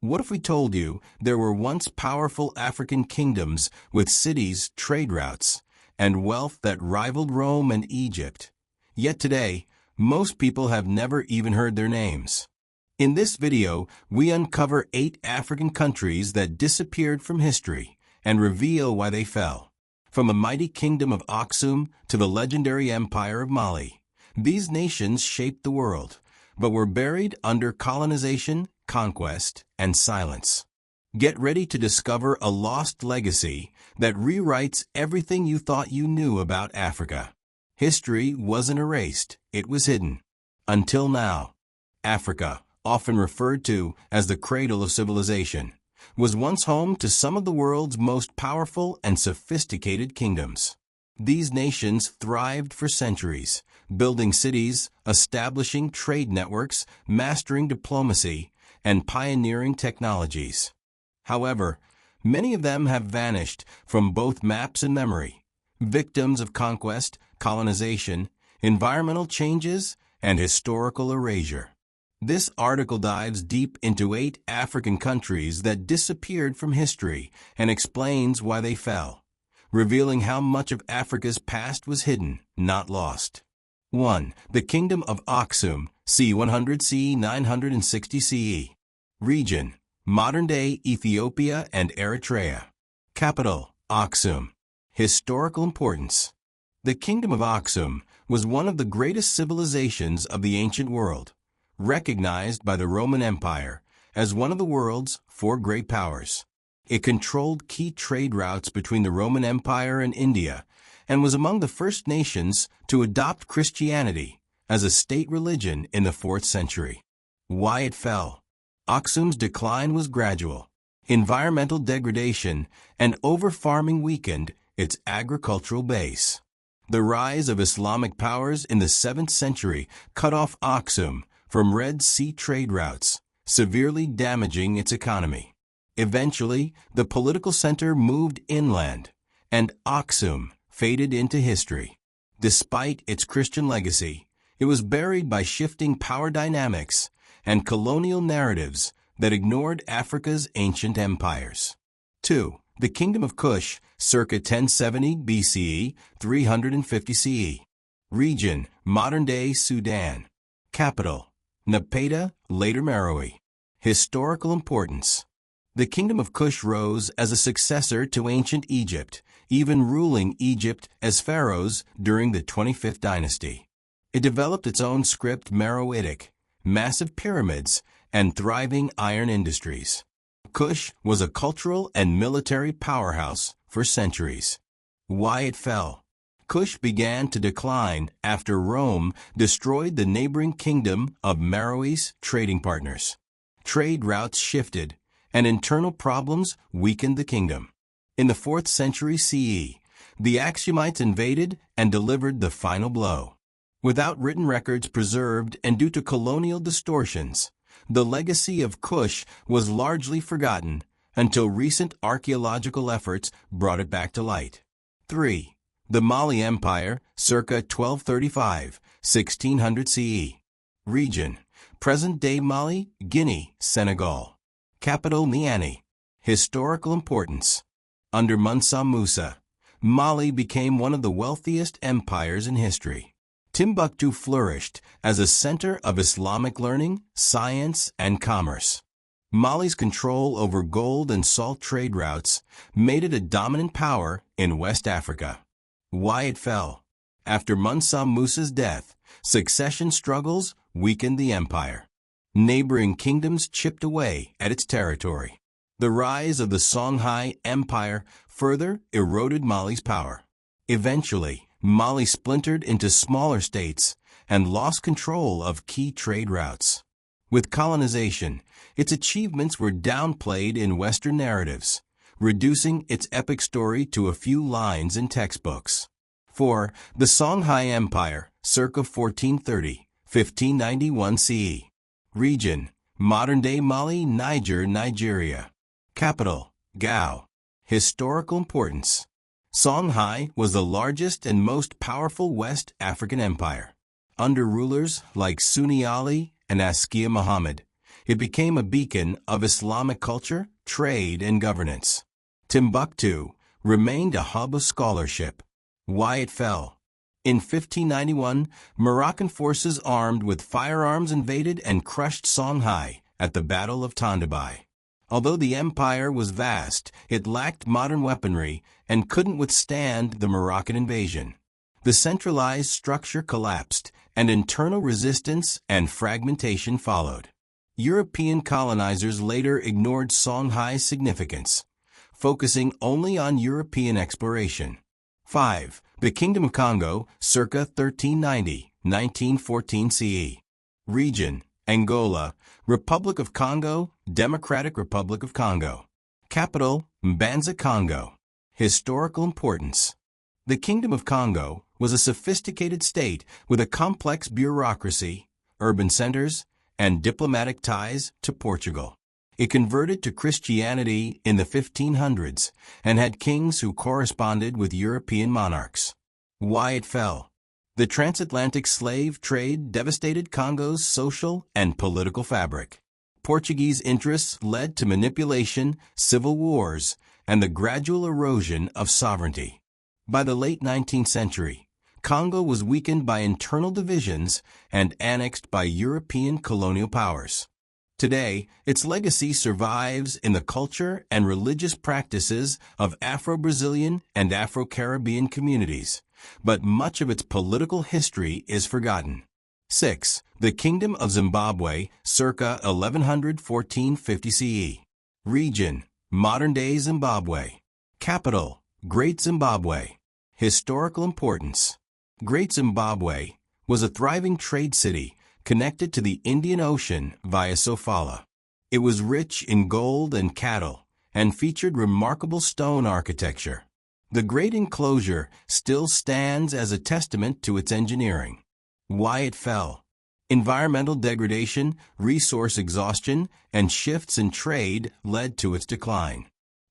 What if we told you there were once powerful African kingdoms with cities, trade routes, and wealth that rivaled Rome and Egypt? Yet today, most people have never even heard their names. In this video, we uncover 8 African countries that disappeared from history and reveal why they fell. From the mighty kingdom of Aksum to the legendary empire of Mali, these nations shaped the world, but were buried under colonization, conquest, and silence. Get ready to discover a lost legacy that rewrites everything you thought you knew about Africa. History wasn't erased, it was hidden. Until now, Africa, often referred to as the cradle of civilization, was once home to some of the world's most powerful and sophisticated kingdoms. These nations thrived for centuries, building cities, establishing trade networks, mastering diplomacy, and pioneering technologies. However, many of them have vanished from both maps and memory, victims of conquest, colonization, environmental changes, and historical erasure. This article dives deep into 8 African countries that disappeared from history and explains why they fell, revealing how much of Africa's past was hidden, not lost. 1. The Kingdom of Aksum, c. 100 CE 960 CE. Region: modern-day Ethiopia and Eritrea. Capital: Aksum. Historical importance: the Kingdom of Aksum was one of the greatest civilizations of the ancient world, recognized by the Roman Empire as one of the world's 4 great powers. It controlled key trade routes between the Roman Empire and India and was among the first nations to adopt Christianity as a state religion in the 4th century. Why it fell: Aksum's decline was gradual. Environmental degradation and over-farming weakened its agricultural base. The rise of Islamic powers in the 7th century cut off Aksum from Red Sea trade routes, severely damaging its economy. Eventually, the political center moved inland, and Aksum faded into history. Despite its Christian legacy, it was buried by shifting power dynamics and colonial narratives that ignored Africa's ancient empires. 2. The Kingdom of Kush, circa 1070 BCE, 350 CE. Region: modern-day Sudan. Capital: Napata, later Meroe. Historical importance: the Kingdom of Kush rose as a successor to ancient Egypt, even ruling Egypt as pharaohs during the 25th dynasty. It developed its own script Meroitic, massive pyramids, and thriving iron industries. Kush was a cultural and military powerhouse for centuries. Why it fell: Kush began to decline after Rome destroyed the neighboring kingdom of Meroe's trading partners. Trade routes shifted, and internal problems weakened the kingdom. In the 4th century CE, the Aksumites invaded and delivered the final blow. Without written records preserved and due to colonial distortions, the legacy of Kush was largely forgotten until recent archaeological efforts brought it back to light. 3. The Mali Empire, circa 1235, 1600 CE. Region: present-day Mali, Guinea, Senegal. Capital: Niamey. Historical importance: under Mansa Musa, Mali became one of the wealthiest empires in history. Timbuktu flourished as a center of Islamic learning, science, and commerce. Mali's control over gold and salt trade routes made it a dominant power in West Africa. Why it fell: after Mansa Musa's death, succession struggles weakened the empire. Neighboring kingdoms chipped away at its territory. The rise of the Songhai Empire further eroded Mali's power. Eventually, Mali splintered into smaller states and lost control of key trade routes. With colonization, its achievements were downplayed in Western narratives, reducing its epic story to a few lines in textbooks. 4. The Songhai Empire, circa 1430, 1591 CE. Region: modern-day Mali, Niger, Nigeria. Capital: Gao. Historical importance: Songhai was the largest and most powerful West African empire. Under rulers like Sunni Ali and Askia Muhammad, It became a beacon of Islamic culture, trade, and governance. Timbuktu remained a hub of scholarship. Why it fell. In 1591, Moroccan forces armed with firearms invaded and crushed Songhai at the Battle of Tondabai. Although the empire was vast, it lacked modern weaponry and couldn't withstand the Moroccan invasion. The centralized structure collapsed, and internal resistance and fragmentation followed. European colonizers later ignored Songhai's significance, focusing only on European exploration. 5. The Kingdom of Congo, circa 1390-1914 CE. Region: Angola, Republic of Congo, Democratic Republic of Congo. Capital: Mbanza, Congo. Historical importance. The Kingdom of Congo was a sophisticated state with a complex bureaucracy, urban centers, and diplomatic ties to Portugal. It converted to Christianity in the 1500s and had kings who corresponded with European monarchs. Why it fell. The transatlantic slave trade devastated Congo's social and political fabric. Portuguese interests led to manipulation, civil wars, and the gradual erosion of sovereignty. By the late 19th century, Congo was weakened by internal divisions and annexed by European colonial powers. Today, its legacy survives in the culture and religious practices of Afro-Brazilian and Afro-Caribbean communities, but much of its political history is forgotten. 6. The Kingdom of Zimbabwe, circa 1100-1450 CE. Region: modern-day Zimbabwe. Capital: Great Zimbabwe. Historical importance. Great Zimbabwe was a thriving trade city connected to the Indian Ocean via Sofala. It was rich in gold and cattle and featured remarkable stone architecture. The Great Enclosure still stands as a testament to its engineering. Why it fell. Environmental degradation, resource exhaustion, and shifts in trade led to its decline.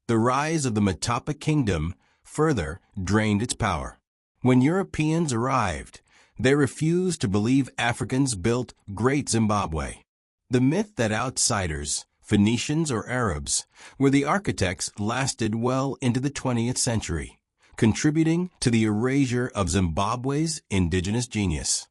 The rise of the Matapa Kingdom further drained its power. When Europeans arrived, they refused to believe Africans built Great Zimbabwe. The myth that outsiders, Phoenicians or Arabs, were the architects lasted well into the 20th century, contributing to the erasure of Zimbabwe's indigenous genius.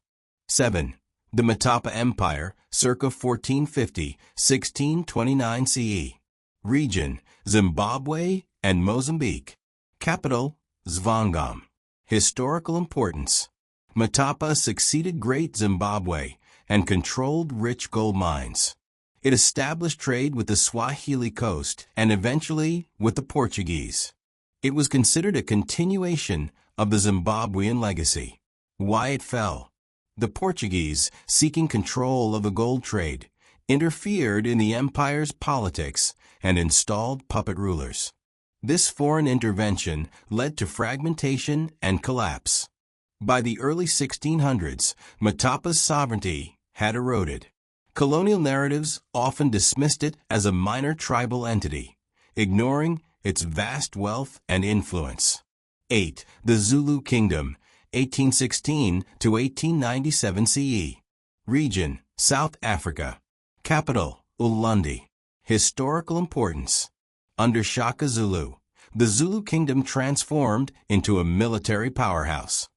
7. The Matapa Empire, circa 1450-1629 CE. Region: Zimbabwe and Mozambique. Capital: Zvangam. Historical importance. Matapa succeeded Great Zimbabwe and controlled rich gold mines. It established trade with the Swahili coast and eventually with the Portuguese. It was considered a continuation of the Zimbabwean legacy. Why it fell. The Portuguese, seeking control of the gold trade, interfered in the empire's politics and installed puppet rulers. This foreign intervention led to fragmentation and collapse. By the early 1600s, Matapa's sovereignty had eroded. Colonial narratives often dismissed it as a minor tribal entity, ignoring its vast wealth and influence. 8. The Zulu Kingdom, 1816 to 1897 CE. Region: South Africa. Capital: Ulundi. Historical importance. Under Shaka Zulu, the Zulu Kingdom transformed into a military powerhouse.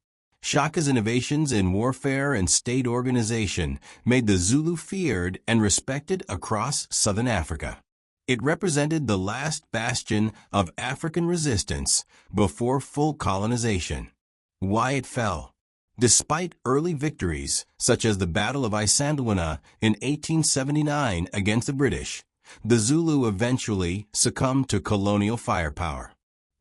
Shaka's innovations in warfare and state organization made the Zulu feared and respected across southern Africa. It represented the last bastion of African resistance before full colonization. Why it fell. Despite early victories, such as the Battle of Isandlwana in 1879 against the British, the Zulu eventually succumbed to colonial firepower.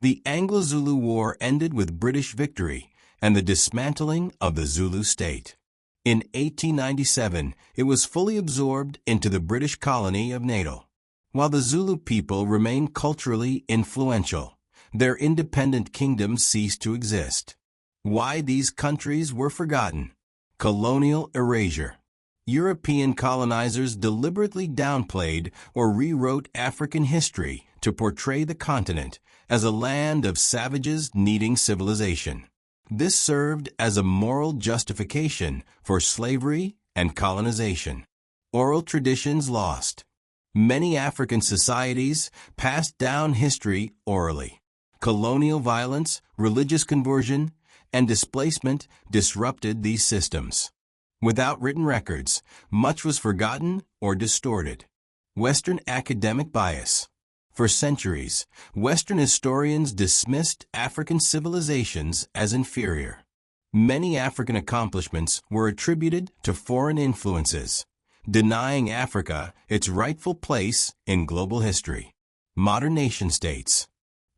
The Anglo-Zulu War ended with British victory and the dismantling of the Zulu state. In 1897, it was fully absorbed into the British colony of Natal. While the Zulu people remained culturally influential, their independent kingdoms ceased to exist. Why these countries were forgotten. Colonial erasure. European colonizers deliberately downplayed or rewrote African history to portray the continent as a land of savages needing civilization. This served as a moral justification for slavery and colonization. Oral traditions lost. Many African societies passed down history orally. Colonial violence, religious conversion, and displacement disrupted these systems. Without written records, much was forgotten or distorted. Western academic bias. For centuries, Western historians dismissed African civilizations as inferior. Many African accomplishments were attributed to foreign influences, denying Africa its rightful place in global history. Modern nation-states.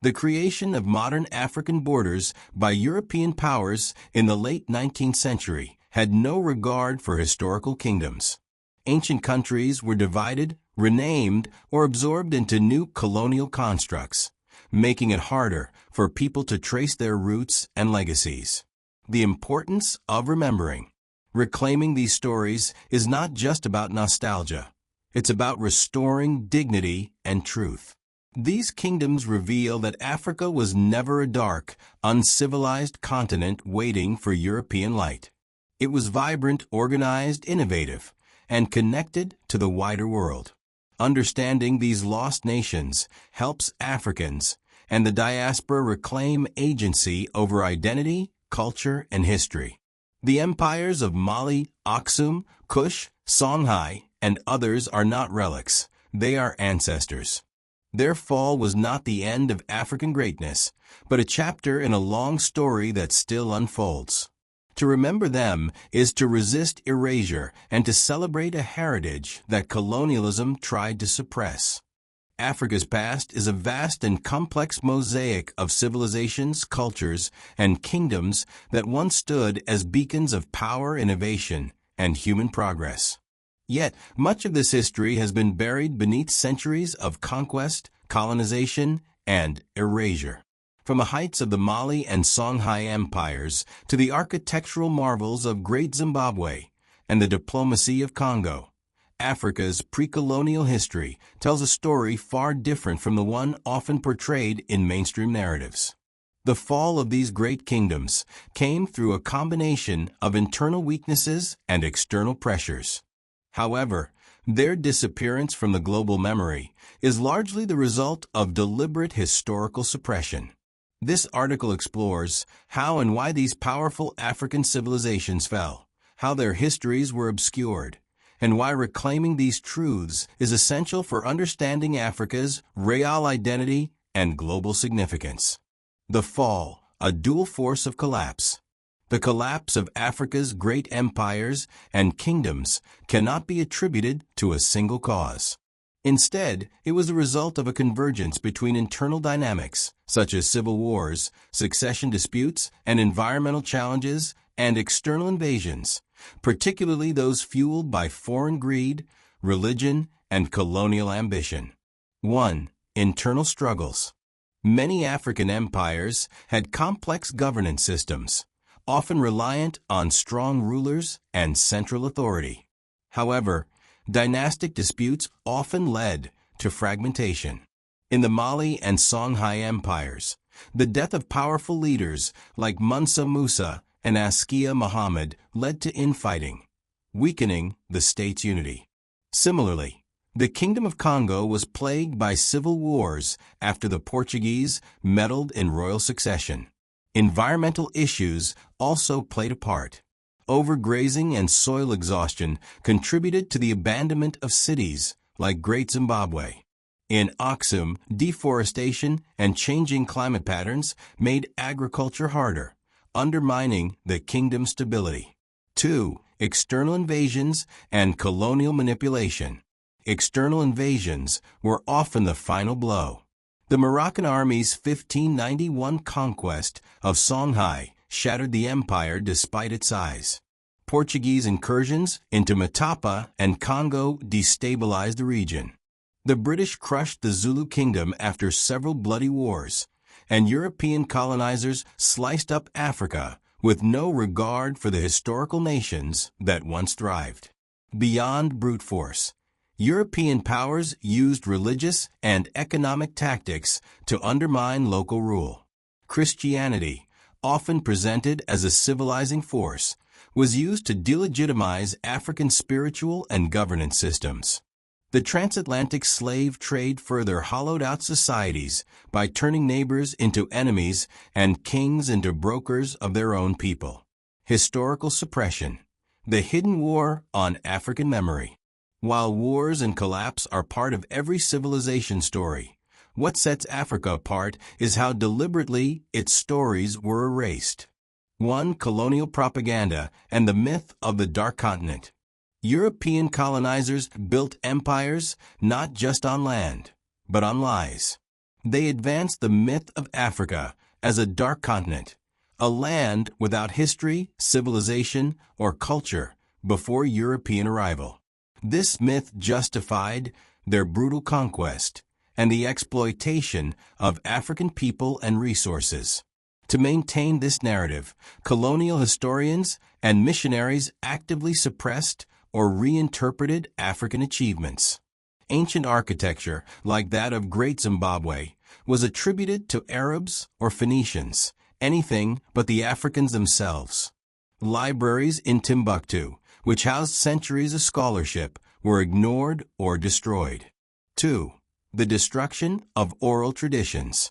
The creation of modern African borders by European powers in the late 19th century had no regard for historical kingdoms. Ancient countries were divided, renamed, or absorbed into new colonial constructs, making it harder for people to trace their roots and legacies. The importance of remembering. Reclaiming these stories is not just about nostalgia. It's about restoring dignity and truth. These kingdoms reveal that Africa was never a dark, uncivilized continent waiting for European light. It was vibrant, organized, innovative, and connected to the wider world. Understanding these lost nations helps Africans and the diaspora reclaim agency over identity, culture, and history. The empires of Mali, Aksum, Kush, Songhai, and others are not relics. They are ancestors. Their fall was not the end of African greatness, but a chapter in a long story that still unfolds. To remember them is to resist erasure and to celebrate a heritage that colonialism tried to suppress. Africa's past is a vast and complex mosaic of civilizations, cultures, and kingdoms that once stood as beacons of power, innovation, and human progress. Yet, much of this history has been buried beneath centuries of conquest, colonization, and erasure. From the heights of the Mali and Songhai empires to the architectural marvels of Great Zimbabwe and the diplomacy of Congo, Africa's pre-colonial history tells a story far different from the one often portrayed in mainstream narratives. The fall of these great kingdoms came through a combination of internal weaknesses and external pressures. However, their disappearance from the global memory is largely the result of deliberate historical suppression. This article explores how and why these powerful African civilizations fell, how their histories were obscured, and why reclaiming these truths is essential for understanding Africa's real identity and global significance. The fall, a dual force of collapse. The collapse of Africa's great empires and kingdoms cannot be attributed to a single cause. Instead, it was the result of a convergence between internal dynamics, such as civil wars, succession disputes, and environmental challenges, and external invasions, particularly those fueled by foreign greed, religion, and colonial ambition. 1. Internal struggles. Many African empires had complex governance systems, often reliant on strong rulers and central authority. However, dynastic disputes often led to fragmentation. In the Mali and Songhai empires, the death of powerful leaders like Mansa Musa and Askia Muhammad led to infighting, weakening the state's unity. Similarly, the Kingdom of Congo was plagued by civil wars after the Portuguese meddled in royal succession. Environmental issues also played a part. Overgrazing and soil exhaustion contributed to the abandonment of cities like Great Zimbabwe. In Aksum, deforestation and changing climate patterns made agriculture harder, undermining the kingdom's stability. 2. External invasions and colonial manipulation. External invasions were often the final blow. The Moroccan army's 1591 conquest of Songhai shattered the empire despite its size. Portuguese incursions into Matapa and Congo destabilized the region. The British crushed the Zulu kingdom after several bloody wars, and European colonizers sliced up Africa with no regard for the historical nations that once thrived. Beyond brute force, European powers used religious and economic tactics to undermine local rule. Christianity, often presented as a civilizing force, was used to delegitimize African spiritual and governance systems. The transatlantic slave trade further hollowed out societies by turning neighbors into enemies and kings into brokers of their own people. Historical suppression. The hidden war on African memory. While wars and collapse are part of every civilization story, what sets Africa apart is how deliberately its stories were erased. 1. Colonial propaganda and the myth of the Dark Continent. European colonizers built empires not just on land, but on lies. They advanced the myth of Africa as a dark continent, a land without history, civilization, or culture before European arrival. This myth justified their brutal conquest and the exploitation of African people and resources. To maintain this narrative, colonial historians and missionaries actively suppressed or reinterpreted African achievements. Ancient architecture, like that of Great Zimbabwe, was attributed to Arabs or Phoenicians, anything but the Africans themselves. Libraries in Timbuktu, which housed centuries of scholarship, were ignored or destroyed. 2. The destruction of oral traditions.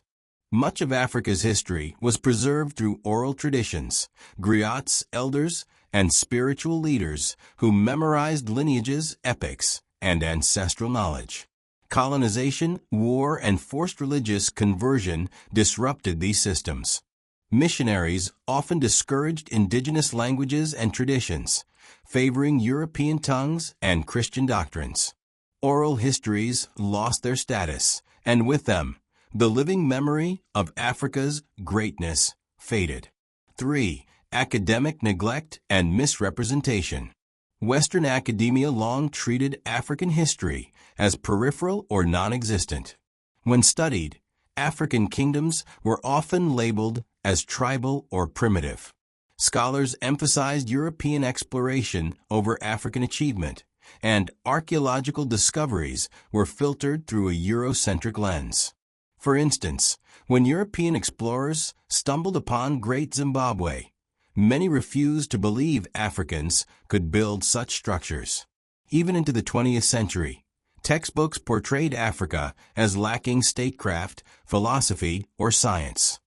Much of Africa's history was preserved through oral traditions, griots, elders, and spiritual leaders who memorized lineages, epics, and ancestral knowledge. Colonization, war, and forced religious conversion disrupted these systems. Missionaries often discouraged indigenous languages and traditions, favoring European tongues and Christian doctrines. Oral histories lost their status, and with them, the living memory of Africa's greatness faded. 3. Academic neglect and misrepresentation. Western academia long treated African history as peripheral or non-existent. When studied, African kingdoms were often labeled as tribal or primitive. Scholars emphasized European exploration over African achievement, and archaeological discoveries were filtered through a Eurocentric lens. For instance, when European explorers stumbled upon Great Zimbabwe, many refused to believe Africans could build such structures. Even into the 20th century, textbooks portrayed Africa as lacking statecraft, philosophy, or science.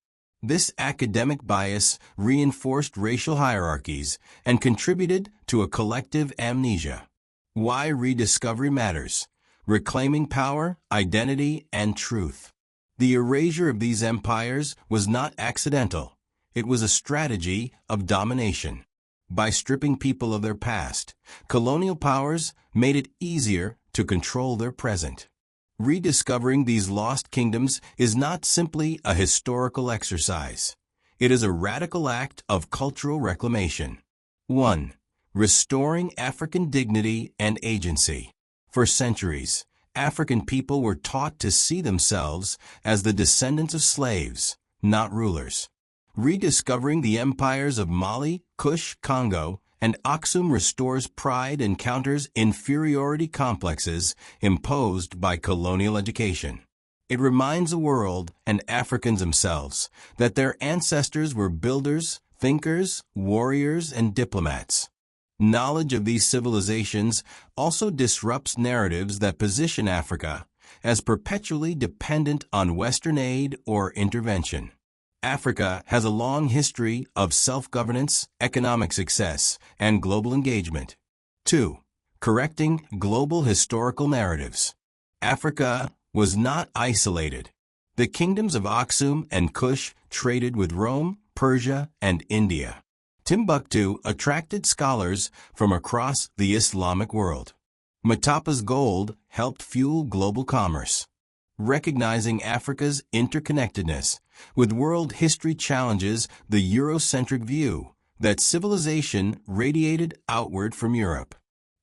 This academic bias reinforced racial hierarchies and contributed to a collective amnesia. Why rediscovery matters: reclaiming power, identity, and truth. The erasure of these empires was not accidental. It was a strategy of domination. By stripping people of their past, colonial powers made it easier to control their present. Rediscovering these lost kingdoms is not simply a historical exercise. It is a radical act of cultural reclamation. 1. Restoring African dignity and agency. For centuries, African people were taught to see themselves as the descendants of slaves, not rulers. Rediscovering the empires of Mali, Kush, Congo, and Aksum restores pride and counters inferiority complexes imposed by colonial education. It reminds the world and Africans themselves that their ancestors were builders, thinkers, warriors, and diplomats. Knowledge of these civilizations also disrupts narratives that position Africa as perpetually dependent on Western aid or intervention. Africa has a long history of self-governance, economic success, and global engagement. 2. Correcting global historical narratives. Africa was not isolated. The kingdoms of Aksum and Kush traded with Rome, Persia, and India. Timbuktu attracted scholars from across the Islamic world. Matapa's gold helped fuel global commerce. Recognizing Africa's interconnectedness with world history challenges the Eurocentric view that civilization radiated outward from Europe.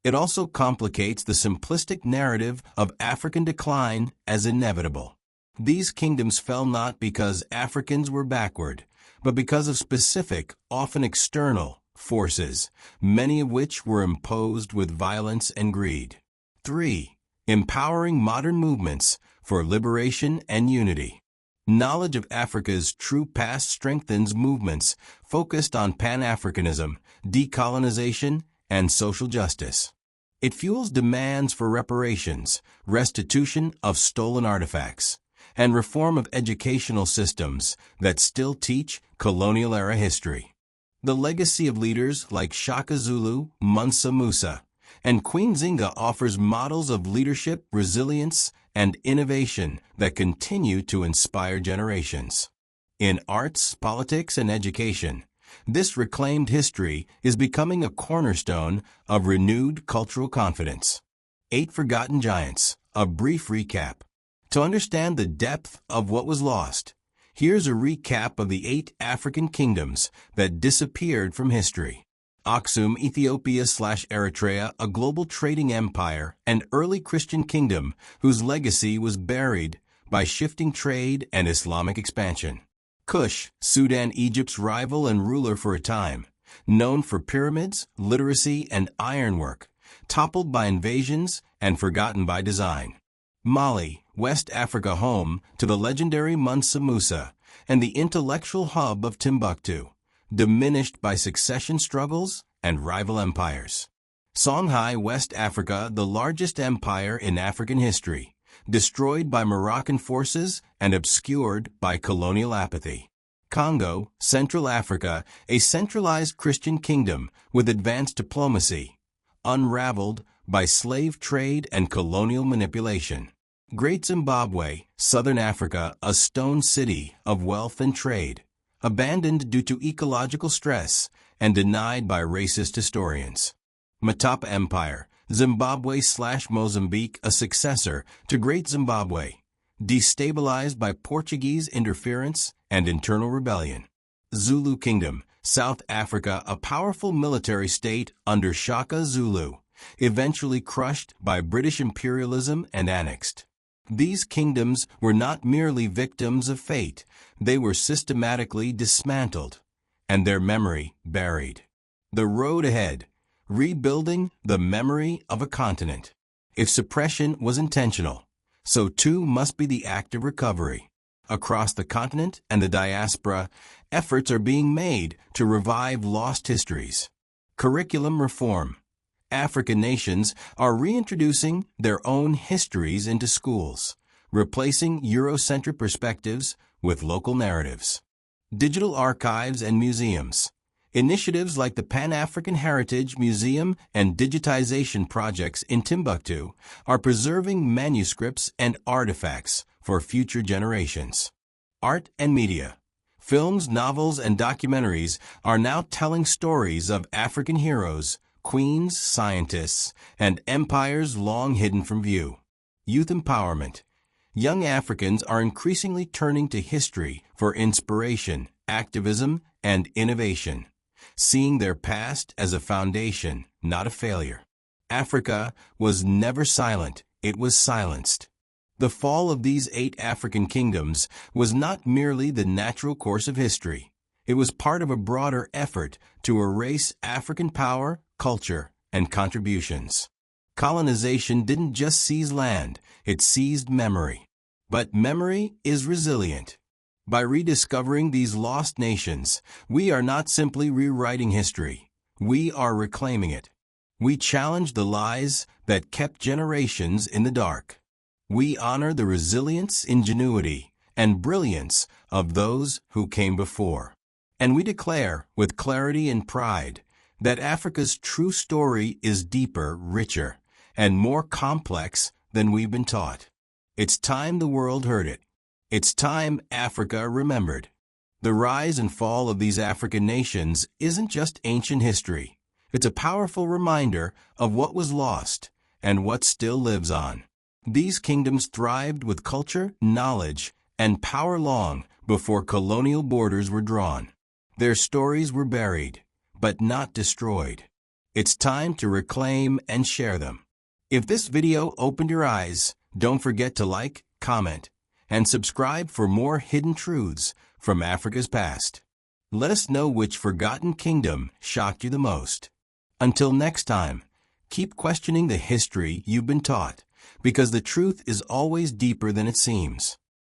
It also complicates the simplistic narrative of African decline as inevitable. These kingdoms fell not because Africans were backward, but because of specific, often external, forces, many of which were imposed with violence and greed. 3. Empowering modern movements for liberation and unity. Knowledge of Africa's true past strengthens movements focused on Pan-Africanism, decolonization, and social justice. It fuels demands for reparations, restitution of stolen artifacts, and reform of educational systems that still teach colonial-era history. The legacy of leaders like Shaka Zulu, Mansa Musa, and Queen Zinga offers models of leadership, resilience, and innovation that continue to inspire generations. In arts, politics, and education, this reclaimed history is becoming a cornerstone of renewed cultural confidence. 8 Forgotten Giants, a brief recap. To understand the depth of what was lost, here's a recap of the 8 African kingdoms that disappeared from history. Aksum, Ethiopia/Eritrea, a global trading empire and early Christian kingdom whose legacy was buried by shifting trade and Islamic expansion. Kush, Sudan, Egypt's rival and ruler for a time, known for pyramids, literacy, and ironwork, toppled by invasions and forgotten by design. Mali, West Africa, home to the legendary Mansa Musa and the intellectual hub of Timbuktu, diminished by succession struggles and rival empires. Songhai, West Africa, the largest empire in African history, destroyed by Moroccan forces and obscured by colonial apathy. Congo, Central Africa, a centralized Christian kingdom with advanced diplomacy, unraveled by slave trade and colonial manipulation. Great Zimbabwe, Southern Africa, a stone city of wealth and trade, abandoned due to ecological stress and denied by racist historians. Matapa Empire, Zimbabwe/Mozambique, a successor to Great Zimbabwe, destabilized by Portuguese interference and internal rebellion. Zulu Kingdom, South Africa, a powerful military state under Shaka Zulu, eventually crushed by British imperialism and annexed. These kingdoms were not merely victims of fate, they were systematically dismantled, and their memory buried. The road ahead, rebuilding the memory of a continent. If suppression was intentional, so too must be the act of recovery. Across the continent and the diaspora, efforts are being made to revive lost histories. Curriculum reform. African nations are reintroducing their own histories into schools, replacing Eurocentric perspectives with local narratives. Digital archives and museums. Initiatives like the Pan-African Heritage Museum and digitization projects in Timbuktu are preserving manuscripts and artifacts for future generations. Art and media. Films, novels, and documentaries are now telling stories of African heroes, queens, scientists, and empires long hidden from view. Youth empowerment. Young Africans are increasingly turning to history for inspiration, activism, and innovation, seeing their past as a foundation, not a failure. Africa was never silent, it was silenced. The fall of these 8 African kingdoms was not merely the natural course of history. It was part of a broader effort to erase African power, culture, and contributions. Colonization didn't just seize land, it seized memory. But memory is resilient. By rediscovering these lost nations, we are not simply rewriting history. We are reclaiming it. We challenge the lies that kept generations in the dark. We honor the resilience, ingenuity, and brilliance of those who came before. And we declare, with clarity and pride, that Africa's true story is deeper, richer, and more complex than we've been taught. It's time the world heard it. It's time Africa remembered. The rise and fall of these African nations isn't just ancient history. It's a powerful reminder of what was lost and what still lives on. These kingdoms thrived with culture, knowledge, and power long before colonial borders were drawn. Their stories were buried, but not destroyed. It's time to reclaim and share them. If this video opened your eyes, don't forget to like, comment, and subscribe for more hidden truths from Africa's past. Let us know which forgotten kingdom shocked you the most. Until next time, keep questioning the history you've been taught, because the truth is always deeper than it seems.